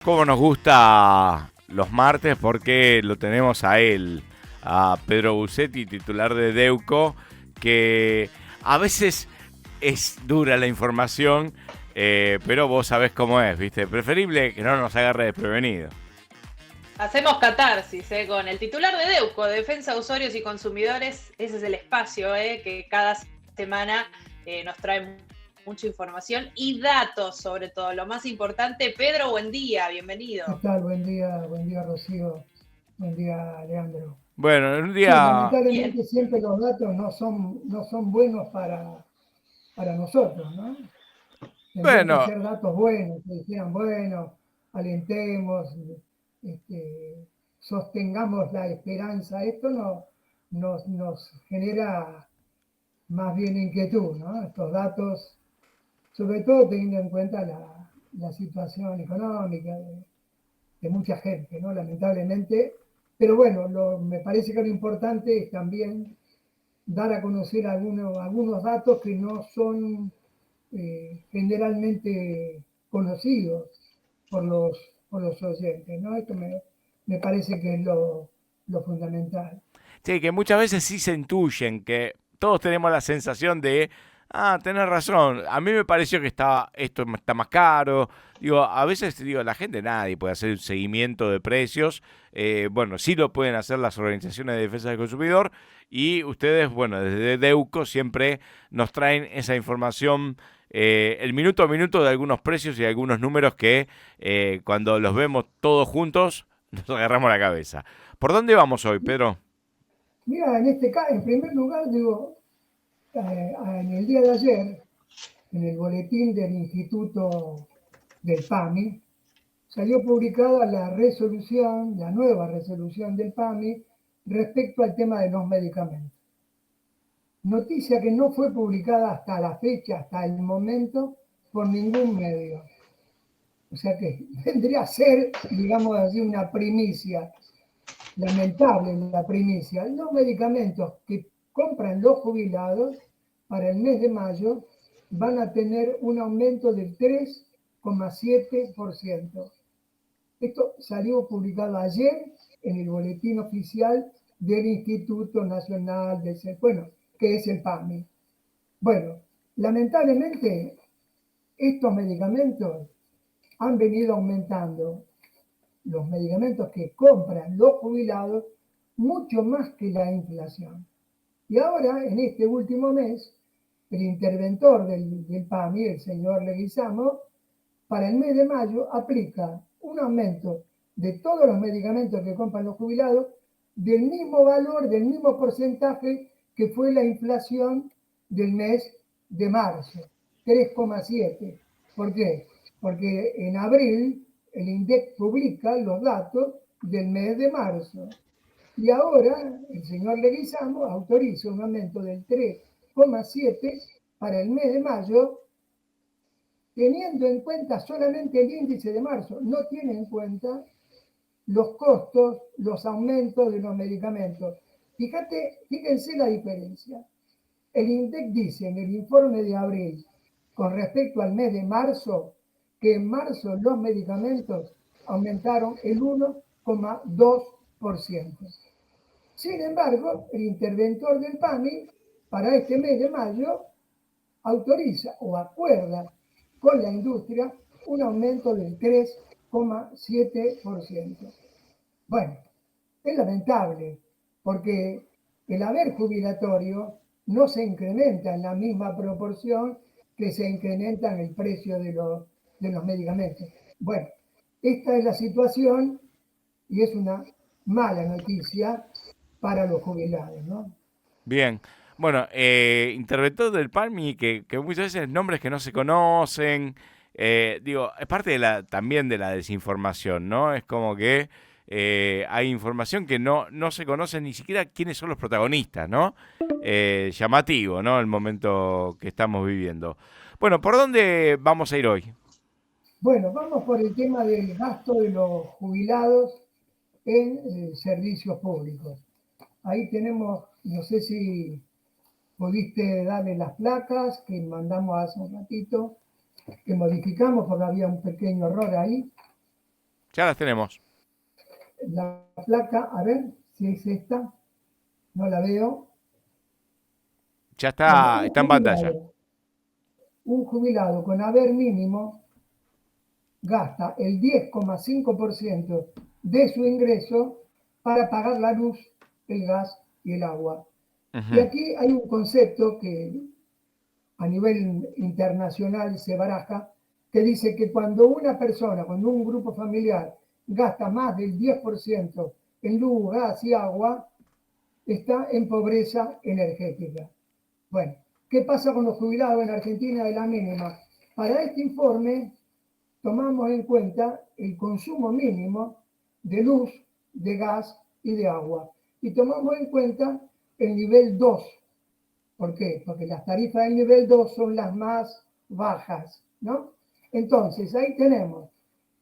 Cómo nos gusta los martes porque lo tenemos a él, a Pedro Busetti, titular de Deuco, que a veces es dura la información, pero vos sabés cómo es, ¿viste? Preferible que no nos agarre desprevenido. Hacemos catarsis, con el titular de Deuco, Defensa de Usuarios y Consumidores. Ese es el espacio que cada semana nos trae mucha información y datos, sobre todo. Lo más importante, Pedro, buen día, ¿Qué bienvenido. tal? Buen día Rocío, buen día Leandro. Bueno, en un Sí, día... Bien. lamentablemente siempre los datos no son buenos para nosotros, ¿no? Tendrían que Bueno, ser datos buenos, que dijeran, bueno, alentemos, este, sostengamos la esperanza. Esto nos genera más bien inquietud, ¿no? Estos datos, sobre todo teniendo en cuenta la situación económica de mucha gente, ¿no? Lamentablemente. Pero bueno, me parece que lo importante es también dar a conocer algunos datos que no son generalmente conocidos por por los oyentes, ¿no? Me parece que es lo fundamental. sí, que muchas veces sí se intuyen, que todos tenemos la sensación de, tenés razón, a mí me pareció que esto está más caro. Digo, a veces digo, la gente nadie puede hacer un seguimiento de precios. Bueno, sí lo pueden hacer las organizaciones de defensa del consumidor y ustedes, bueno, desde Deuco siempre nos traen esa información. El minuto a minuto de algunos precios y algunos números que cuando los vemos todos juntos nos agarramos la cabeza. ¿Por dónde vamos hoy, Pedro? Mira, en este caso, en primer lugar, digo, en el día de ayer, en el boletín del Instituto del PAMI, salió publicada la nueva resolución del PAMI respecto al tema de los medicamentos. Noticia que no fue publicada hasta la fecha, hasta el momento, por ningún medio. O sea que vendría a ser, digamos así, una primicia, lamentable la primicia. Los medicamentos que compran los jubilados para el mes de mayo van a tener un aumento del 3,7%. Esto salió publicado ayer en el boletín oficial del Instituto Nacional de Salud, bueno, que es el PAMI. Bueno, lamentablemente estos medicamentos han venido aumentando, los medicamentos que compran los jubilados, mucho más que la inflación. Y ahora, en este último mes, el interventor del PAMI, el señor Leguizamo, para el mes de mayo aplica un aumento de todos los medicamentos que compran los jubilados del mismo valor, del mismo porcentaje que fue la inflación del mes de marzo, 3,7. ¿Por qué? Porque en abril el INDEC publica los datos del mes de marzo y ahora el señor Leguizamo autoriza un aumento del 3,7 para el mes de mayo, teniendo en cuenta solamente el índice de marzo, no tiene en cuenta los costos, los aumentos de los medicamentos. Fíjense la diferencia. El INDEC dice en el informe de abril, con respecto al mes de marzo, que en marzo los medicamentos aumentaron el 1,2%. Sin embargo, el interventor del PAMI para este mes de mayo autoriza o acuerda con la industria un aumento del 3,7%. Bueno, es lamentable porque el haber jubilatorio no se incrementa en la misma proporción que se incrementa en el precio de los medicamentos. Bueno, esta es la situación y es una mala noticia para los jubilados, ¿no? Bien. Bueno, interventor del Palmi, que muchas veces nombres que no se conocen, digo, es parte de también de la desinformación, ¿no? Es como que hay información que no se conoce ni siquiera quiénes son los protagonistas, ¿no? Llamativo, ¿no? El momento que estamos viviendo. Bueno, ¿por dónde vamos a ir hoy? Bueno, vamos por el tema del gasto de los jubilados en servicios públicos. Ahí tenemos, no sé si pudiste darle las placas que mandamos hace un ratito, que modificamos porque había un pequeño error ahí. Ya las tenemos. La placa, a ver si es esta, no la veo. Ya Bueno, está en pantalla. un jubilado con haber mínimo gasta el 10,5% de su ingreso para pagar la luz, el gas y el agua. Y Ujú. aquí hay un concepto que a nivel internacional se baraja, que dice que cuando una persona, cuando un grupo familiar gasta más del 10% en luz, gas y agua, está en pobreza energética. Bueno, ¿qué pasa con los jubilados en Argentina de la mínima? Para este informe tomamos en cuenta el consumo mínimo de luz, de gas y de agua. Y tomamos en cuenta el nivel 2. ¿Por qué? Porque las tarifas del nivel 2 son las más bajas, ¿no? Entonces, ahí tenemos,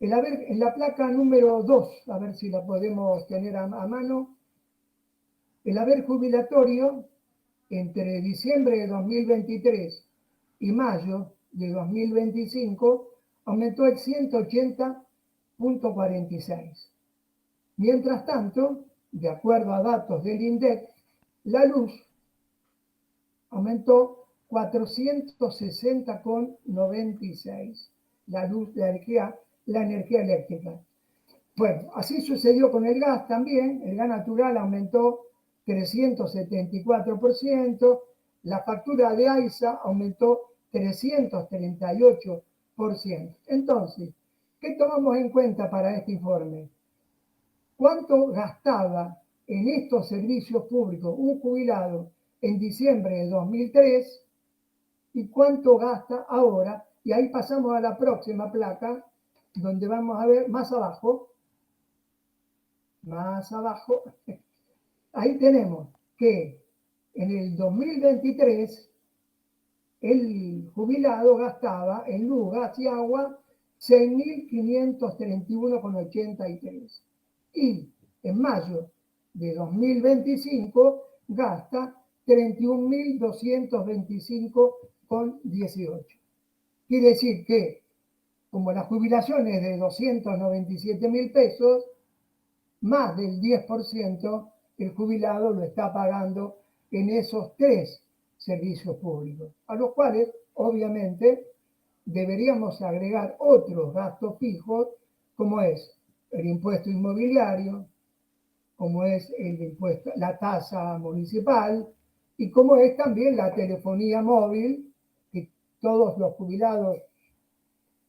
en la placa número 2, a ver si la podemos tener a mano, el haber jubilatorio entre diciembre de 2023 y mayo de 2025 aumentó el 180,46. Mientras tanto, de acuerdo a datos del INDEC, la luz aumentó 460,96. La luz, la energía eléctrica. Bueno, así sucedió con el gas también. El gas natural aumentó 374%, la factura de AISA aumentó 338%. Entonces, ¿qué tomamos en cuenta para este informe? ¿Cuánto gastaba en estos servicios públicos un jubilado en diciembre de 2003 y cuánto gasta ahora? Y ahí pasamos a la próxima placa, donde vamos a ver más abajo, ahí tenemos que en el 2023 el jubilado gastaba en luz, gas y agua 6.531,83. Y en mayo de 2025 gasta 31.225,18. Quiere decir que, como la jubilación es de 297.000 pesos, más del 10% el jubilado lo está pagando en esos tres servicios públicos, a los cuales obviamente deberíamos agregar otros gastos fijos, como es el impuesto inmobiliario, como es el impuesto, la tasa municipal y como es también la telefonía móvil, que todos los jubilados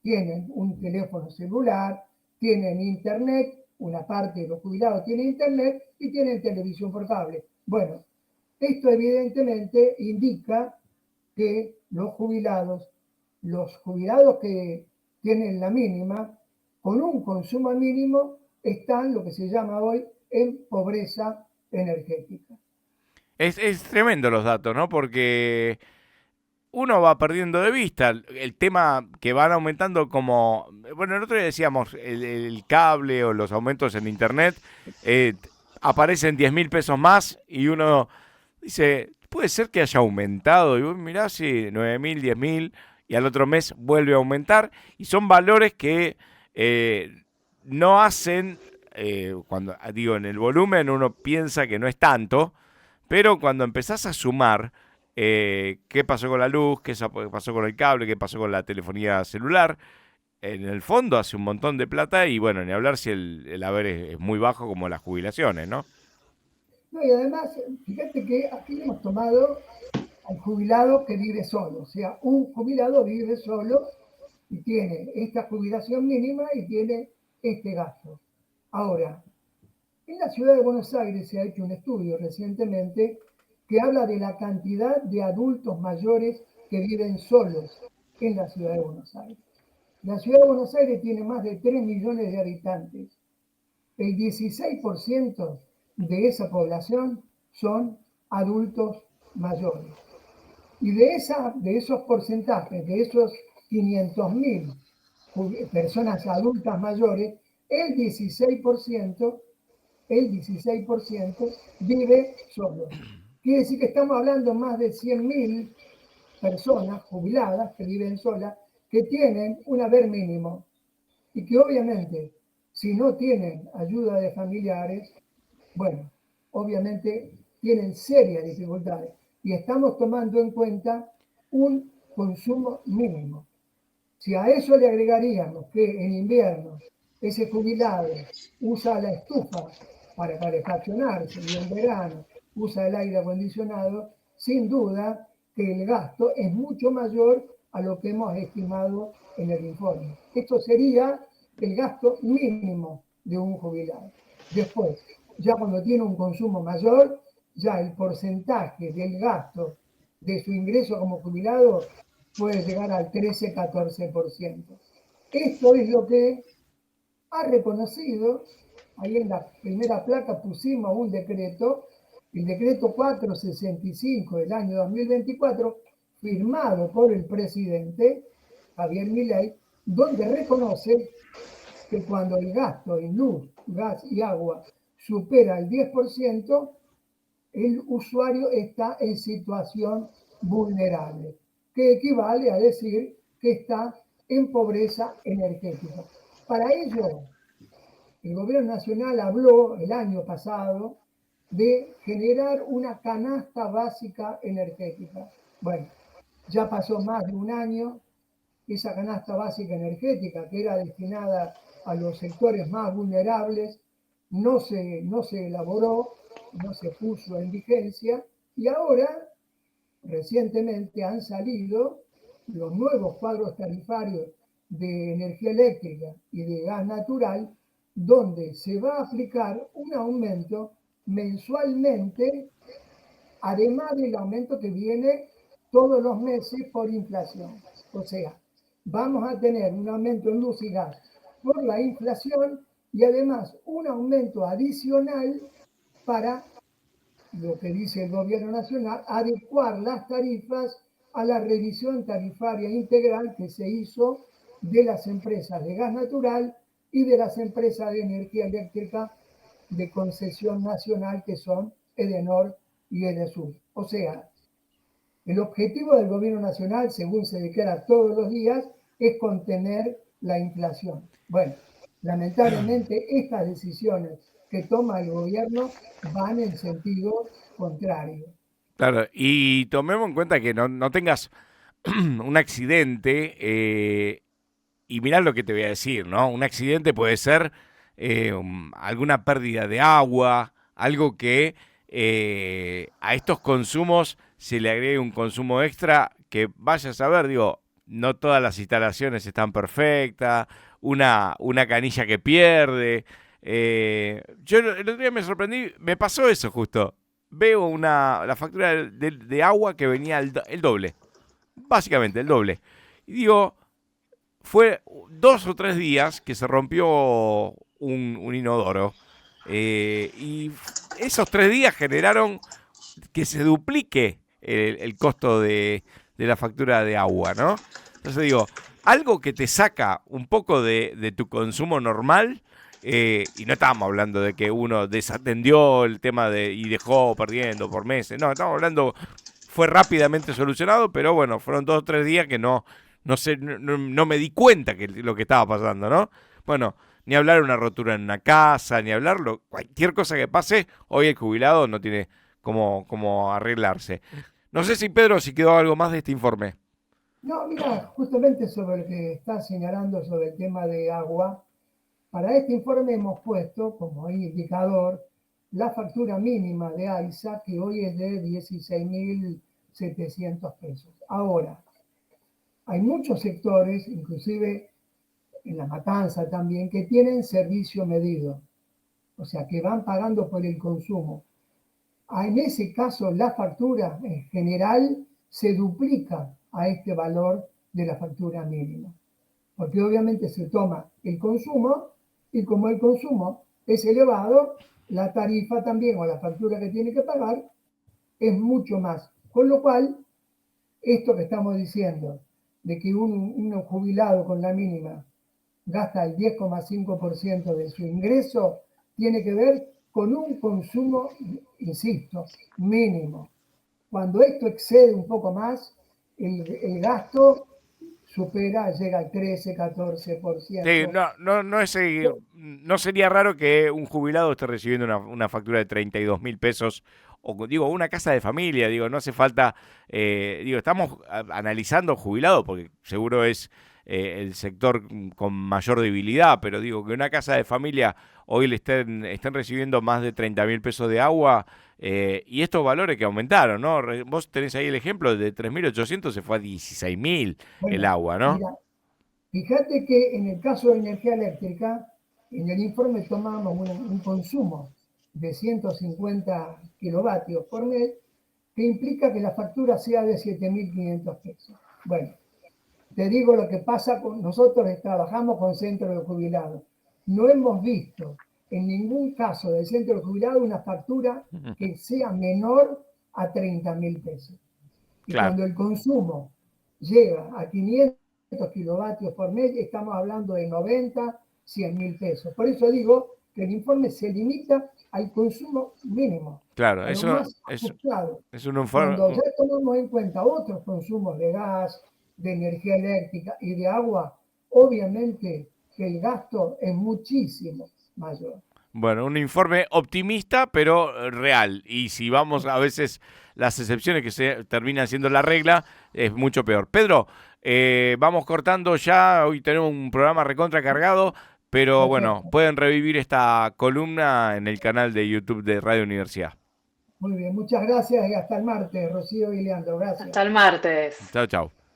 tienen un teléfono celular, tienen internet, una parte de los jubilados tiene internet y tienen televisión por cable. Bueno, esto evidentemente indica que los jubilados que tienen la mínima, con un consumo mínimo, están lo que se llama hoy en pobreza energética. Es tremendo los datos, ¿no? Porque uno va perdiendo de vista el tema que van aumentando como, bueno, el otro día decíamos, el cable o los aumentos en internet, eh, aparecen 10.000 pesos más y uno dice, puede ser que haya aumentado, y vos mirá si 9.000, 10.000, y al otro mes vuelve a aumentar, y son valores que no hacen, cuando digo en el volumen uno piensa que no es tanto, pero cuando empezás a sumar, qué pasó con la luz, qué pasó con el cable, qué pasó con la telefonía celular, en el fondo hace un montón de plata y bueno, ni hablar si el haber es muy bajo como las jubilaciones, ¿no? No, y además, fíjate que aquí hemos tomado al jubilado que vive solo, o sea, un jubilado vive solo y tiene esta jubilación mínima y tiene este gasto. Ahora, en la ciudad de Buenos Aires se ha hecho un estudio recientemente que habla de la cantidad de adultos mayores que viven solos en la ciudad de Buenos Aires. La ciudad de Buenos Aires tiene más de 3 millones de habitantes. El 16% de esa población son adultos mayores. Y de esos porcentajes, de esos 500.000 personas adultas mayores, el 16% el 16% vive solo. Quiere decir que estamos hablando más de 100.000 personas jubiladas que viven solas, que tienen un haber mínimo y que obviamente, Si no tienen ayuda de familiares, bueno, obviamente tienen serias dificultades. Y estamos tomando en cuenta un consumo mínimo. Si a eso le agregaríamos que en invierno ese jubilado usa la estufa para calefaccionarse y en verano usa el aire acondicionado, sin duda que el gasto es mucho mayor a lo que hemos estimado en el informe. Esto sería el gasto mínimo de un jubilado. Después, ya cuando tiene un consumo mayor, ya el porcentaje del gasto de su ingreso como jubilado puede llegar al 13-14%. Esto es lo que ha reconocido, ahí en la primera placa pusimos un decreto, el decreto 465 del año 2024, firmado por el presidente Javier Milei, donde reconoce que cuando el gasto en luz, gas y agua supera el 10%, el usuario está en situación vulnerable, que equivale a decir que está en pobreza energética. Para ello, el gobierno nacional habló el año pasado de generar una canasta básica energética. Bueno, ya pasó más de un año, esa canasta básica energética que era destinada a los sectores más vulnerables no se elaboró, no se puso en vigencia y ahora recientemente han salido los nuevos cuadros tarifarios de energía eléctrica y de gas natural, donde se va a aplicar un aumento mensualmente, además del aumento que viene todos los meses por inflación. O sea, vamos a tener un aumento en luz y gas por la inflación y además un aumento adicional para lo que dice el gobierno nacional, adecuar las tarifas a la revisión tarifaria integral que se hizo de las empresas de gas natural y de las empresas de energía eléctrica de concesión nacional que son Edenor y Edesur. O sea, el objetivo del gobierno nacional, según se declara todos los días, es contener la inflación. Bueno, lamentablemente estas decisiones que toma el gobierno van en sentido contrario. Claro, y tomemos en cuenta que no tengas un accidente, y mirá lo que te voy a decir, ¿no? Un accidente puede ser alguna pérdida de agua, algo que a estos consumos se le agregue un consumo extra que vaya a saber, digo, no todas las instalaciones están perfectas, una canilla que pierde. Yo el otro día me sorprendí, me pasó eso justo. Veo la factura de agua que venía el doble, básicamente el doble. Y digo, fue 2 o 3 días que se rompió un inodoro. Y esos 3 días generaron que se duplique el costo de la factura de agua, ¿no? Entonces digo, algo que te saca un poco de tu consumo normal, y no estamos hablando de que uno desatendió el tema y dejó perdiendo por meses, no, estamos hablando, fue rápidamente solucionado, pero bueno, fueron 2 o 3 días que no sé, no me di cuenta que lo que estaba pasando, ¿no? Bueno, ni hablar de una rotura en una casa, ni hablarlo, cualquier cosa que pase, hoy el jubilado no tiene cómo arreglarse. No sé si Pedro, si quedó algo más de este informe. No, mira, justamente sobre lo que está señalando sobre el tema de agua, para este informe hemos puesto como indicador la factura mínima de AISA, que hoy es de 16.700 pesos. Ahora, hay muchos sectores, inclusive en La Matanza también, que tienen servicio medido, o sea, que van pagando por el consumo. En ese caso, la factura en general se duplica a este valor de la factura mínima, porque obviamente se toma el consumo y como el consumo es elevado, la tarifa también o la factura que tiene que pagar es mucho más. Con lo cual, esto que estamos diciendo, de que un jubilado con la mínima gasta el 10,5% de su ingreso, tiene que ver con un consumo, insisto, mínimo. Cuando esto excede un poco más, el gasto supera, llega al 13, Sí, 14%. no sería raro que un jubilado esté recibiendo una factura de 32.000 pesos, o digo, una casa de familia, digo, no hace falta, digo, estamos analizando jubilado, porque seguro es el sector con mayor debilidad, pero digo, que una casa de familia hoy estén recibiendo más de 30.000 pesos de agua, y estos valores que aumentaron, ¿no? Vos tenés ahí el ejemplo, de 3.800 se fue a 16.000 el Bueno, agua, ¿no? mira, fíjate que en el caso de energía eléctrica, en el informe tomamos un consumo de 150 kilovatios por mes, que implica que la factura sea de 7.500 pesos. Bueno, te digo lo que pasa con nosotros, trabajamos con centros de jubilados. No hemos visto en ningún caso del centro de jubilados una factura que sea menor a 30.000 pesos. Y Claro. cuando el consumo llega a 500 kilovatios por mes, estamos hablando de 90, 100.000 pesos. Por eso digo que el informe se limita al consumo mínimo, Claro, a lo eso más ajustado. es un informe. Cuando ya tomamos en cuenta otros consumos de gas, de energía eléctrica y de agua, obviamente que el gasto es muchísimo mayor. Bueno, un informe optimista, pero real. Y si vamos a veces las excepciones que se terminan siendo la regla, es mucho peor. Pedro, vamos cortando ya. Hoy tenemos un programa recontra cargado, pero bueno, Perfecto. pueden revivir esta columna en el canal de YouTube de Radio Universidad. Muy bien, muchas gracias y hasta el martes, Rocío y Leandro. Gracias. Hasta el martes. Chao, chao.